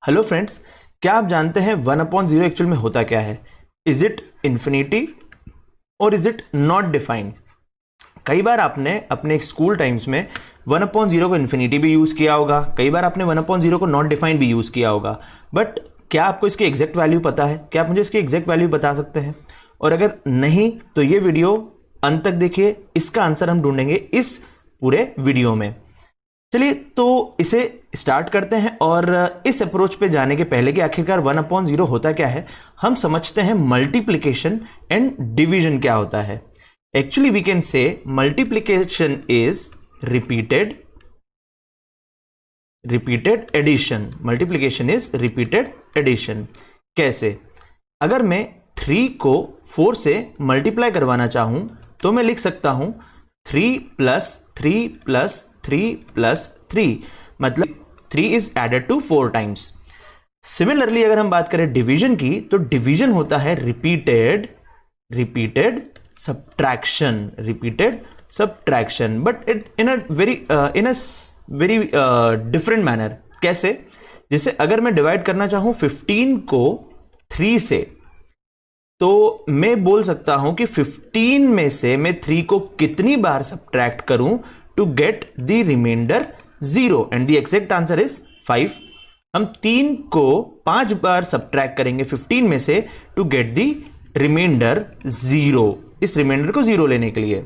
Hello friends, क्या आप जानते हैं 1/0 एक्चुअल में होता क्या है? इज इट इंफिनिटी और इज इट नॉट डिफाइंड? कई बार आपने अपने स्कूल टाइम्स में 1/0 को इंफिनिटी भी यूज किया होगा, कई बार आपने 1/0 को नॉट डिफाइंड भी यूज किया होगा। बट क्या आपको इसकी एग्जैक्ट वैल्यू पता है? क्या आप मुझे इसकी एग्जैक्ट वैल्यू बता सकते हैं? और अगर नहीं तो ये वीडियो अंत तक देखिए, इसका आंसर हम ढूंढेंगे इस पूरे वीडियो में। चलिए तो इसे स्टार्ट करते हैं। और इस अप्रोच पे जाने के पहले कि आखिरकार 1/0 होता क्या है, हम समझते हैं मल्टीप्लिकेशन एंड डिवीजन क्या होता है। Actually we can say multiplication is repeated addition. Multiplication is repeated addition. कैसे? अगर मैं 3 को 4 से मल्टीप्लाई करवाना चाहूं तो मैं लिख सकता हूं 3 + 3 + 3 + 3, मतलब 3 is added to 4 times. Similarly अगर हम बात करें डिवीजन की, तो डिवीजन होता है repeated subtraction, but it in a very different manner. कैसे? जैसे अगर मैं डिवाइड करना चाहूं 15 को 3 से, तो मैं बोल सकता हूं कि 15 में से मैं 3 को कितनी बार सब्ट्रैक्ट करूं to get the remainder 0, and the exact answer is 5। हम 3 को 5 बार सब्ट्रैक्ट करेंगे 15 में से टू गेट द रिमाइंडर 0, इस रिमाइंडर को 0 लेने के लिए।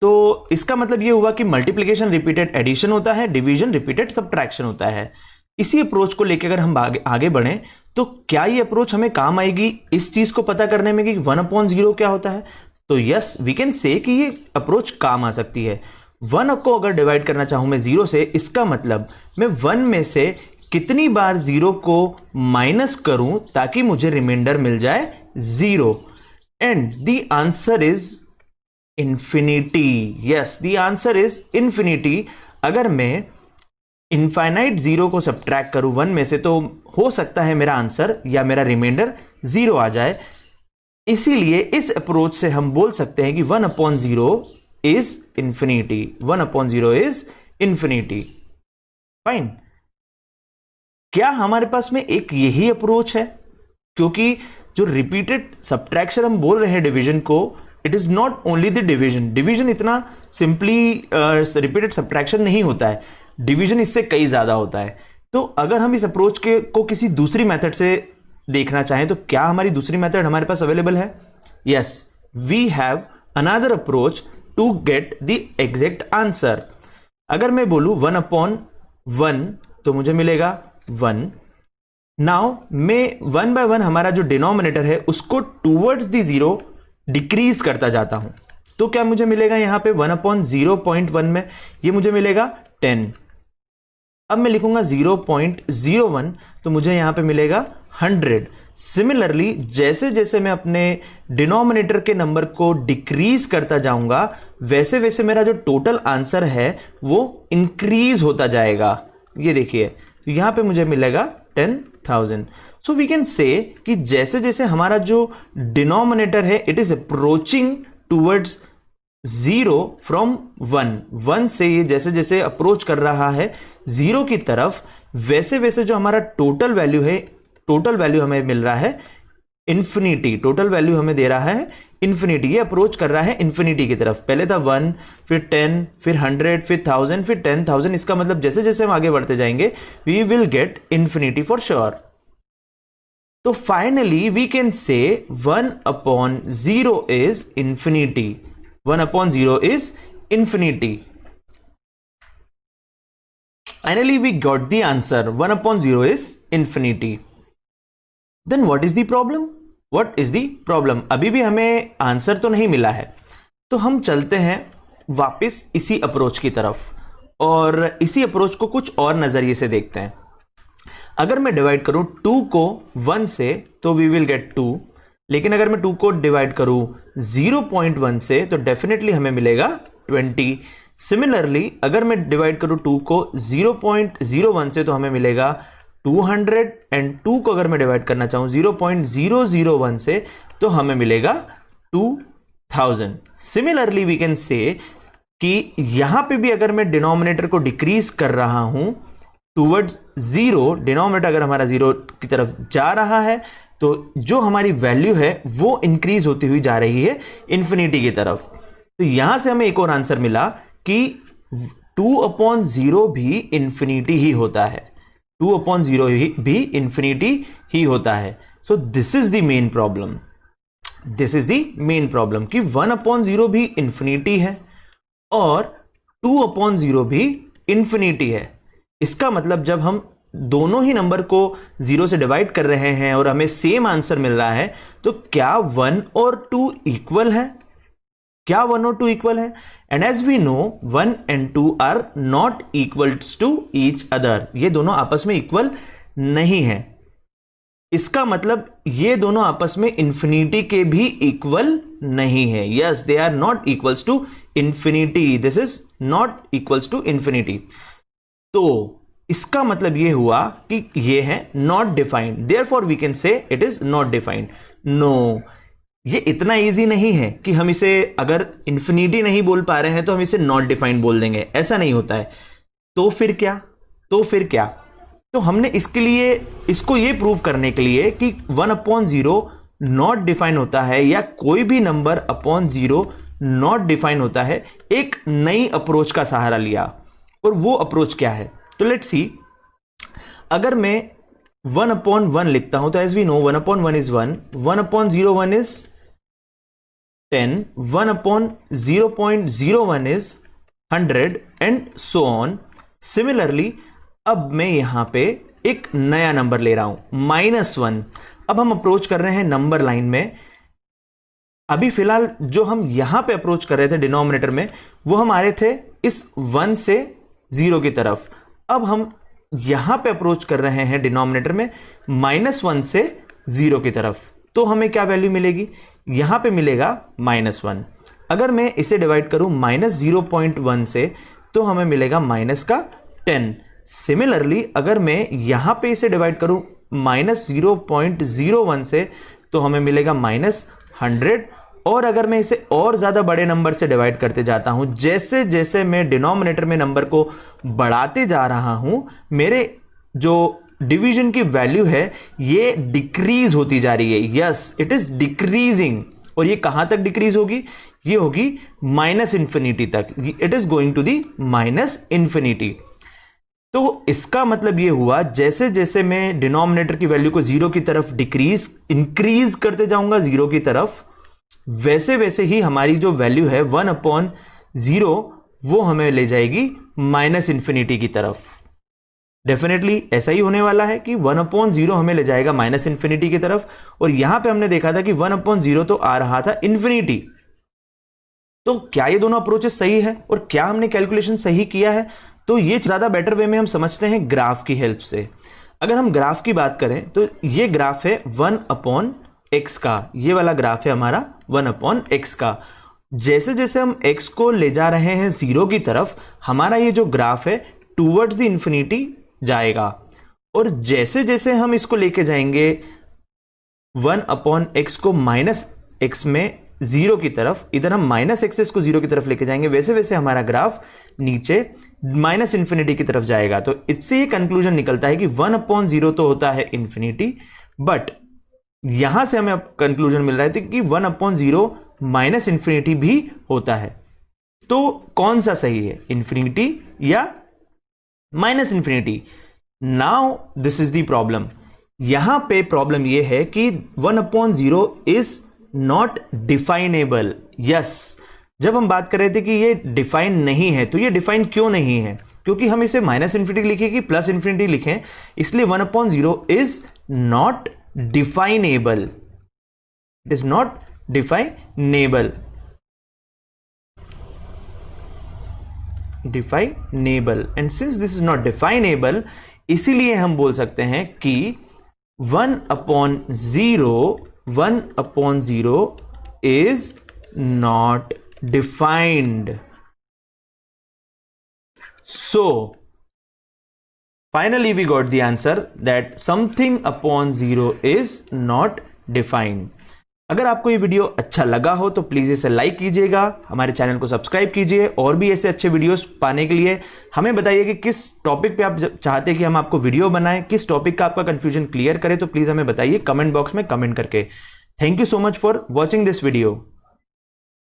तो इसका मतलब यह हुआ कि मल्टीप्लिकेशन रिपीटेड एडिशन होता है, डिवीजन रिपीटेड सब्ट्रैक्शन होता है। इसी अप्रोच को लेकर अगर हम आगे बढ़ें तो क्या ये अप्रोच हमें काम आएगी इस चीज को पता करने में कि 1/0 क्या होता है? तो यस, वी कैन से कि ये अप्रोच काम आ सकती है। 1 को अगर डिवाइड करना चाहूं मैं 0 से, इसका मतलब मैं 1 में से कितनी बार 0 को माइनस करूं ताकि मुझे रिमाइंडर मिल जाए 0, and the answer is infinity. Yes, the answer is infinity. अगर मैं इनफाइनाइट 0 को सब्ट्रैक्ट करूं 1 में से, तो हो सकता है मेरा आंसर या मेरा रिमाइंडर 0 आ जाए। इसीलिए इस अप्रोच से हम बोल सकते हैं कि 1/0 is infinity. 1/0 is infinity. Fine. क्या हमारे पास में एक यही अप्रोच है? क्योंकि जो रिपीटेड सब्ट्रैक्शन हम बोल रहे हैं डिवीजन को, it is not only the division इतना सिंपली रिपीटेड सब्ट्रैक्शन नहीं होता है, डिवीजन इससे कई ज्यादा होता है। तो अगर हम इस अप्रोच को किसी दूसरी मेथड से देखना चाहें तो क्या हमारी दूसरी मेथड हमारे पास अवेलेबल है? Yes, we have another approach to get the exact answer. अगर मैं बोलूं 1/1 तो मुझे मिलेगा 1। नाउ मैं 1 by 1 हमारा जो डिनोमिनेटर है उसको टूवर्ड्स द 0 डिक्रीज करता जाता हूं, तो क्या मुझे मिलेगा यहां पे 1/0.1 में ये मुझे मिलेगा 10। अब मैं लिखूंगा 0.01 तो मुझे यहां पे मिलेगा 100। सिमिलरली जैसे जैसे मैं अपने डिनोमिनेटर के नंबर को डिक्रीज करता जाऊंगा, वैसे वैसे मेरा जो टोटल आंसर है वो इंक्रीज होता जाएगा। ये देखिए, तो यहां पे मुझे मिलेगा 10,000। सो वी कैन से कि जैसे जैसे हमारा जो डिनोमिनेटर है it is approaching towards 0 from 1 से, ये जैसे जैसे अप्रोच कर रहा है 0 की तरफ, वैसे वैसे जो हमारा टोटल वैल्यू हमें मिल रहा है इंफिनिटी। टोटल वैल्यू हमें दे रहा है इंफिनिटी, ये अप्रोच कर रहा है इंफिनिटी की तरफ। पहले था 1, फिर 10, फिर 100, फिर 1000, फिर 10,000। इसका मतलब जैसे जैसे हम आगे बढ़ते जाएंगे we will get infinity for sure. तो finally we can say 1/0 is infinity. 1/0 is infinity. Finally, we got the answer. 1/0 is infinity. Then what is the problem? What is the problem? अभी भी हमें आंसर तो नहीं मिला है, तो हम चलते हैं वापस इसी अप्रोच की तरफ और इसी अप्रोच को कुछ और नजरिए से देखते हैं। अगर मैं डिवाइड करूं 2 को 1 से तो वी विल गेट 2, लेकिन अगर मैं 2 को डिवाइड करूं 0.1 से तो डेफिनेटली हमें मिलेगा 20। सिमिलरली अगर मैं डिवाइड करूं 2 को 0.01 से तो हमें मिलेगा 200, एंड 2 को अगर मैं डिवाइड करना चाहूं 0.001 से तो हमें मिलेगा 2000। सिमिलरली वी कैन से कि यहां पे भी अगर मैं डिनोमिनेटर को डिक्रीज कर रहा हूं टूवर्ड्स जीरो, डिनोमिनेटर अगर हमारा जीरो की तरफ जा रहा है तो जो हमारी वैल्यू है वो इंक्रीज होती हुई जा रही है इंफिनिटी की तरफ। तो यहां से हमें एक और आंसर मिला कि 2/0 भी इंफिनिटी ही होता है, 2/0 भी इंफिनिटी ही होता है। So this is the main problem, this is the main problem कि 1/0 भी इंफिनिटी है और 2/0 भी इंफिनिटी है। इसका मतलब जब हम दोनों ही नंबर को 0 से डिवाइड कर रहे हैं और हमें सेम आंसर मिल रहा है, तो क्या 1 और 2 इक्वल है? क्या 1 और 2 इक्वल है? And as we know 1 and 2 are not equals to each other, ये दोनों आपस में इक्वल नहीं है। इसका मतलब ये दोनों आपस में इंफिनिटी के भी इक्वल नहीं है। Yes, they are not equals to infinity, this is not equals to infinity. तो इसका मतलब यह हुआ कि ये है not defined, therefore we can say it is not defined. No, ये इतना इजी नहीं है कि हम इसे अगर इंफिनिटी नहीं बोल पा रहे हैं तो हम इसे नॉट डिफाइंड बोल देंगे, ऐसा नहीं होता है। तो फिर क्या, तो हमने इसके लिए, इसको ये प्रूव करने के लिए कि 1/0 नॉट डिफाइन होता है या कोई भी नंबर अपॉन 0 नॉट डिफाइन होता है, एक नई अप्रोच का सहारा लिया। और वो अप्रोच क्या है? तो लेट्स सी, अगर मैं 1/1 लिखता हूं तो as we know 1/1 is 1, 1/01 is 10, 1/0.01 is 100 and so on. Similarly अब मैं यहां पे एक नया नंबर ले रहा हूं -1। अब हम अप्रोच कर रहे हैं नंबर लाइन में। अभी फिलहाल जो हम यहां पे अप्रोच कर रहे थे डिनोमिनेटर में, वो हम आ रहे थे इस 1 से 0 की तरफ। अब हम यहां पे अप्रोच कर रहे हैं डिनोमिनेटर में -1 से 0 की तरफ। तो हमें क्या वैल्यू मिलेगी? यहां पे मिलेगा -1। अगर मैं इसे डिवाइड करूं -0.1 से तो हमें मिलेगा -10। सिमिलरली अगर मैं यहां पे इसे डिवाइड करूं -0.01 से तो हमें मिलेगा -100। और अगर मैं इसे और ज्यादा बड़े नंबर से डिवाइड करते जाता हूं, जैसे जैसे मैं डिनोमिनेटर में नंबर को बढ़ाते जा रहा हूं, मेरे जो डिवीजन की वैल्यू है ये डिक्रीज होती जा रही है। Yes, it is decreasing. और ये कहां तक डिक्रीज होगी? ये होगी -इंफिनिटी तक। It is going to the -minus infinity. तो इसका मतलब यह हुआ जैसे जैसे मैं डिनोमिनेटर की वैल्यू को 0 की तरफ इंक्रीज करते जाऊंगा 0 की तरफ, वैसे वैसे ही हमारी जो वैल्यू है 1/0 वो हमें ले जाएगी -इंफिनिटी की तरफ। डेफिनेटली ऐसा ही होने वाला है कि 1/0 हमें ले जाएगा -इंफिनिटी की तरफ। और यहां पे हमने देखा था कि 1/0 तो आ रहा था इंफिनिटी। तो क्या ये दोनों अप्रोचेस सही है और क्या हमने कैलकुलेशन सही किया है? तो ये ज्यादा बेटर वे में हम समझते हैं ग्राफ की हेल्प से। अगर हम ग्राफ की बात करें तो ये ग्राफ है 1/x का, ये वाला ग्राफ है हमारा 1/x का। जैसे जैसे हम x को ले जा रहे हैं 0 की तरफ, हमारा ये जो ग्राफ है टूवर्ड्स द इंफिनिटी जाएगा। और जैसे जैसे हम इसको लेके जाएंगे 1/x को -x में 0 की तरफ, इधर हम -x को 0 की तरफ लेके जाएंगे, वैसे वैसे हमारा ग्राफ नीचे -इंफिनिटी की तरफ जाएगा। तो इससे ये कंक्लूजन निकलता है कि 1/0 तो होता है इंफिनिटी, बट यहां से हमें कंक्लूजन मिल रहा है कि 1/0 -इंफिनिटी भी होता है। तो कौन सा सही है, इंफिनिटी या -infinity? Now this is the problem. यहां पे प्रॉब्लम यह है कि 1/0 इज नॉट डिफाइनेबल। यस, जब हम बात कर रहे थे कि ये डिफाइन नहीं है, तो ये डिफाइन क्यों नहीं है? क्योंकि हम इसे -इंफिनिटी लिखे कि +इंफिनिटी लिखें, इसलिए 1/0 is not definable. It is not definable. And since this is not definable, इसीलिए हम बोल सकते हैं कि 1/0 is not defined. So finally we got the answer that something upon 0 is not defined. अगर आपको ये वीडियो अच्छा लगा हो तो प्लीज इसे लाइक कीजिएगा, हमारे चैनल को सब्सक्राइब कीजिए और भी ऐसे अच्छे वीडियोस पाने के लिए हमें बताइए कि किस टॉपिक पे आप चाहते हैं कि हम आपको वीडियो बनाएं, किस टॉपिक का आपका कंफ्यूजन क्लियर करें, तो प्लीज हमें बताइए कमेंट बॉक्स में कमेंट करके। Thank you so much for watching this video.